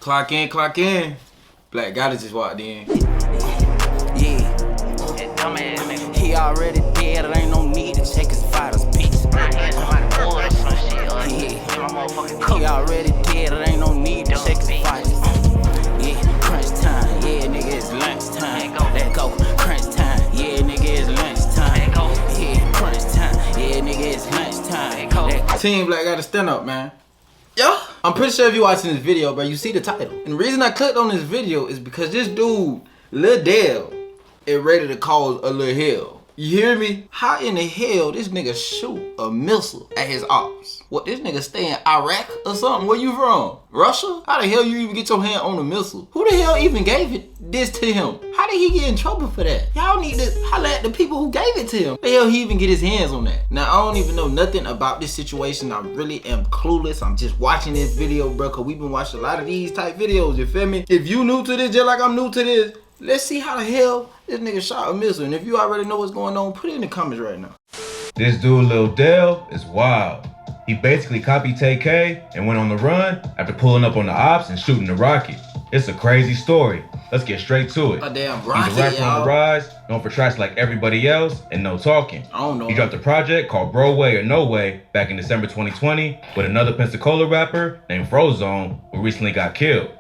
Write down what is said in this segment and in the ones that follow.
Clock in, clock in. Black Goddess just walked in. Yeah. He already dead, it ain't no need to check his vitals, bitch. Yeah. He already dead, it ain't no need to check his vitals. Yeah, crunch time, yeah, nigga, it's lunch time. Let go, crunch time, yeah, nigga, it's lunch time. Yeah, crunch time, yeah, nigga, it's lunch time. Team Black Goddess, stand up, man. Yeah, I'm pretty sure if you watching this video, bro, you see the title. And the reason I clicked on this video is because this dude, Lil Dell, is ready to cause a little hell. You hear me? How in the hell this nigga shoot a missile at his Opps? What, this nigga stay in Iraq or something? Where you from? Russia? How the hell you even get your hand on a missile? Who the hell even gave this to him? How did he get in trouble for that? Y'all need to holler at the people who gave it to him. How the hell he even get his hands on that? Now, I don't even know nothing about this situation. I really am clueless. I'm just watching this video, bro, because we've been watching a lot of these type videos, you feel me? If you new to this, just like I'm new to this, let's see how the hell this nigga shot a missile. And if you already know what's going on, put it in the comments right now. This dude, Lil Dell, is wild. He basically copied TK and went on the run after pulling up on the Opps and shooting the rocket. It's a crazy story. Let's get straight to it. A damn rocket, He's a rapper on the rise, known for tracks like Everybody Else and No Talking. I don't know. He dropped a project called Bro Way or No Way back in December 2020 with another Pensacola rapper named Frozone, who recently got killed.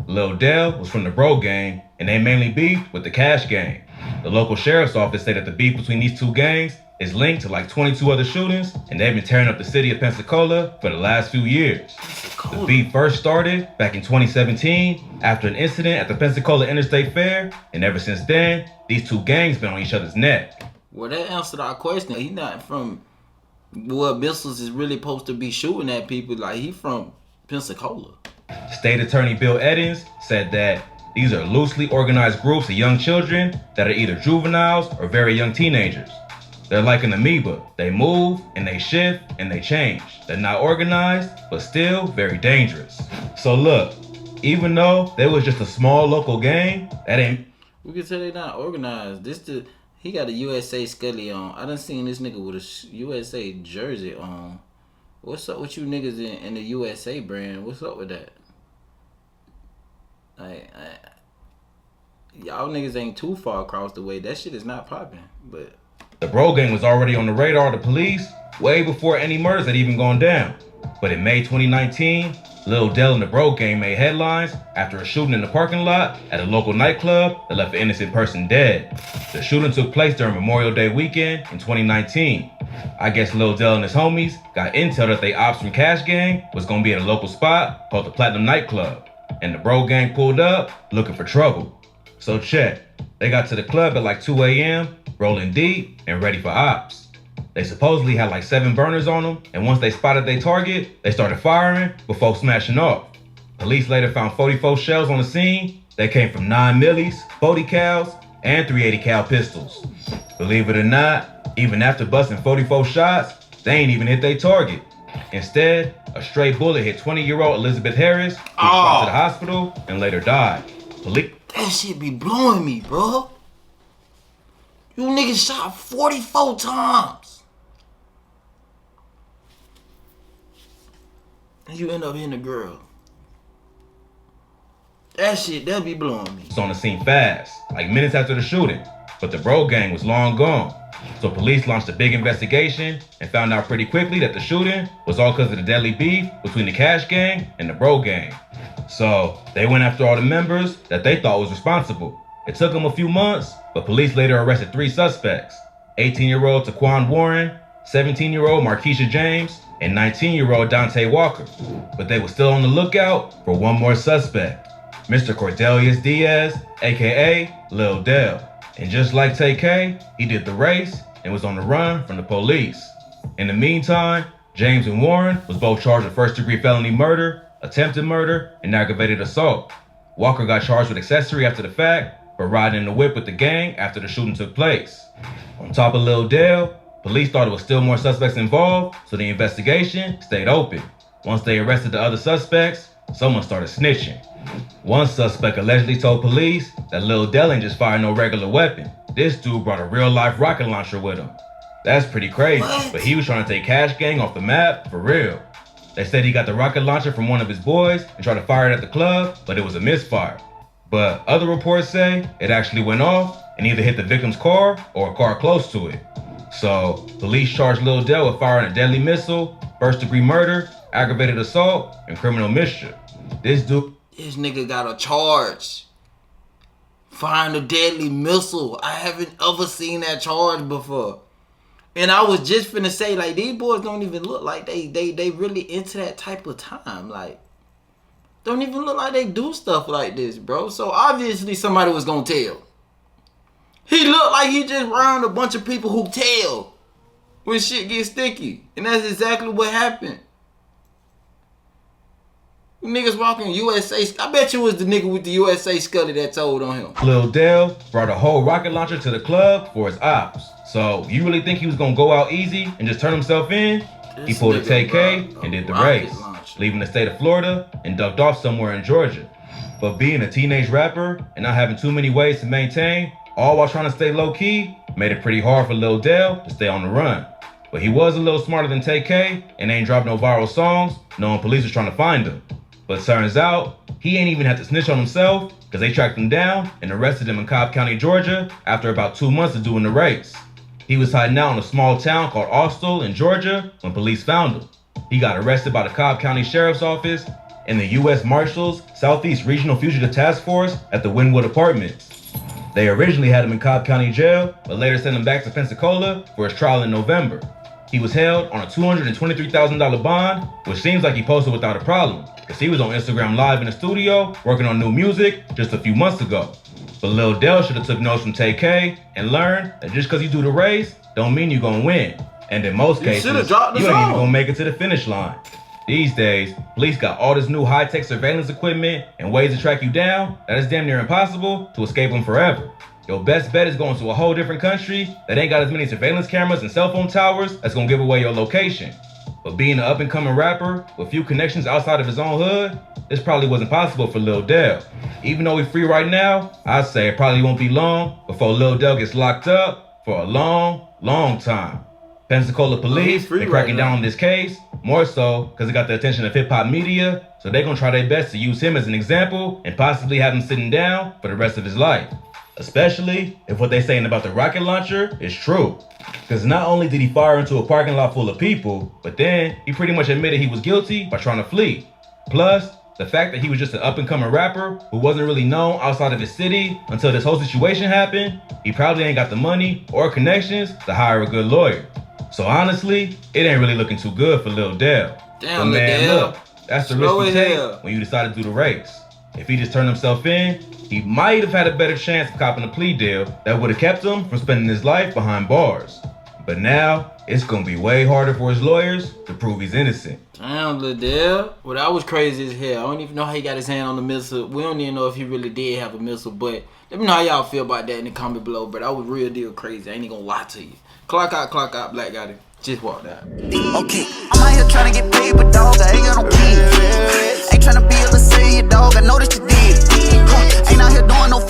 Lil Dell was from the Bro Gang, and they mainly beefed with the Cash Gang. The local sheriff's office said that the beef between these two gangs is linked to like 22 other shootings, and they've been tearing up the city of Pensacola for the last few years. The beef first started back in 2017 after an incident at the Pensacola Interstate Fair, and ever since then, these two gangs been on each other's neck. Well, that answered our question. He not from what missiles is really supposed to be shooting at people. Like, he from Pensacola. State Attorney Bill Eddins said that these are loosely organized groups of young children that are either juveniles or very young teenagers. They're like an amoeba. They move and they shift and they change. They're not organized, but still very dangerous. So look, even though they was just a small local gang, that ain't... We can say they not organized. He got a USA Scully on. I done seen this nigga with a USA jersey on. What's up with you niggas in the USA brand? What's up with that? Y'all niggas ain't too far across the way. That shit is not popping, but... The Bro Gang was already on the radar of the police way before any murders had even gone down. But in May 2019, Lil Dell and the Bro Gang made headlines after a shooting in the parking lot at a local nightclub that left an innocent person dead. The shooting took place during Memorial Day weekend in 2019. I guess Lil Dell and his homies got intel that they Opps from Cash Gang was gonna be at a local spot called the Platinum Nightclub. And the Bro Gang pulled up looking for trouble. So check, they got to the club at like 2 a.m., rolling deep and ready for Opps. They supposedly had like 7 burners on them, and once they spotted their target, they started firing before smashing off. Police later found 44 shells on the scene. They came from 9 millis, 40 cals, and 380 cal pistols. Believe it or not, even after busting 44 shots, they ain't even hit their target. Instead, a stray bullet hit 20-year-old Elizabeth Harris, who was brought to the hospital and later died. That shit be blowing me, bro. You niggas shot 44 times. And you end up hitting a girl. That be blowing me. It's on the scene fast, like minutes after the shooting, but the Bro Gang was long gone. So police launched a big investigation and found out pretty quickly that the shooting was all because of the deadly beef between the Cash Gang and the Bro Gang. So they went after all the members that they thought was responsible. It took them a few months, but police later arrested 3 suspects: 18-year-old Taquan Warren, 17-year-old Marquisha James, and 19-year-old Dante Walker. But they were still on the lookout for one more suspect, Mr. Cordelius Diaz, aka Lil Dell. And just like TK, he did the race and was on the run from the police. In the meantime, James and Warren was both charged with first-degree felony murder, attempted murder, and aggravated assault. Walker got charged with accessory after the fact for riding in the whip with the gang after the shooting took place. On top of Lil Dell, police thought there was still more suspects involved, so the investigation stayed open. Once they arrested the other suspects, someone started snitching. One suspect allegedly told police that Lil Dell ain't just fired no regular weapon. This dude brought a real-life rocket launcher with him. That's pretty crazy, but he was trying to take Cash Gang off the map for real. They said he got the rocket launcher from one of his boys and tried to fire it at the club, but it was a misfire. But other reports say it actually went off and either hit the victim's car or a car close to it. So police charged Lil Dell with firing a deadly missile, first-degree murder, aggravated assault, and criminal mischief. This nigga got a charge. Firing a deadly missile. I haven't ever seen that charge before. And I was just finna say, like, these boys don't even look like they really into that type of time. Like, don't even look like they do stuff like this, bro. So obviously somebody was gonna tell. He looked like he just around a bunch of people who tell when shit gets sticky. And that's exactly what happened. Niggas walking USA. I bet you was the nigga with the USA Scully that told on him. Lil Dell brought a whole rocket launcher to the club for his ops. So you really think he was gonna go out easy and just turn himself in? He pulled a TK and did the race, leaving the state of Florida and ducked off somewhere in Georgia. But being a teenage rapper and not having too many ways to maintain, all while trying to stay low key, made it pretty hard for Lil Dell to stay on the run. But he was a little smarter than TK and ain't dropped no viral songs, knowing police was trying to find him. But turns out, he ain't even had to snitch on himself because they tracked him down and arrested him in Cobb County, Georgia after about 2 months of doing the race. He was hiding out in a small town called Austell in Georgia when police found him. He got arrested by the Cobb County Sheriff's Office and the U.S. Marshals Southeast Regional Fugitive Task Force at the Wynwood Apartments. They originally had him in Cobb County Jail, but later sent him back to Pensacola for his trial in November. He was held on a $223,000 bond, which seems like he posted without a problem, because he was on Instagram Live in the studio working on new music just a few months ago. But Lil Dell should have took notes from TK and learned that just because you do the race, don't mean you're gonna win. And in most cases, you ain't even gonna make it to the finish line. These days, police got all this new high-tech surveillance equipment and ways to track you down that it's damn near impossible to escape them forever. Your best bet is going to a whole different country that ain't got as many surveillance cameras and cell phone towers that's gonna give away your location. But being an up-and-coming rapper with few connections outside of his own hood, this probably wasn't possible for Lil Dell. Even though he's free right now, I'd say it probably won't be long before Lil Dell gets locked up for a long, long time. Pensacola police, they're cracking down on this case, more so because it got the attention of hip-hop media, so they're gonna try their best to use him as an example and possibly have him sitting down for the rest of his life. Especially if what they're saying about the rocket launcher is true. Because not only did he fire into a parking lot full of people, but then he pretty much admitted he was guilty by trying to flee. Plus, the fact that he was just an up-and-coming rapper who wasn't really known outside of his city until this whole situation happened, he probably ain't got the money or connections to hire a good lawyer. So honestly, it ain't really looking too good for Lil Dell. Damn, but man, look, that's the risk you take when you decide to do the race. If he just turned himself in, he might have had a better chance of copping a plea deal that would have kept him from spending his life behind bars. But now, it's gonna be way harder for his lawyers to prove he's innocent. Damn, Lil Dell. Well, that was crazy as hell. I don't even know how he got his hand on the missile. We don't even know if he really did have a missile, but let me know how y'all feel about that in the comment below. But that was real deal crazy. I ain't gonna lie to you. Clock out, Black got it. Just walked out. Okay, I'm out here trying to get paid, but dog, I ain't got no kids. Ain't trying to be able to say it, dog, I know that you did. Ain't out here doing no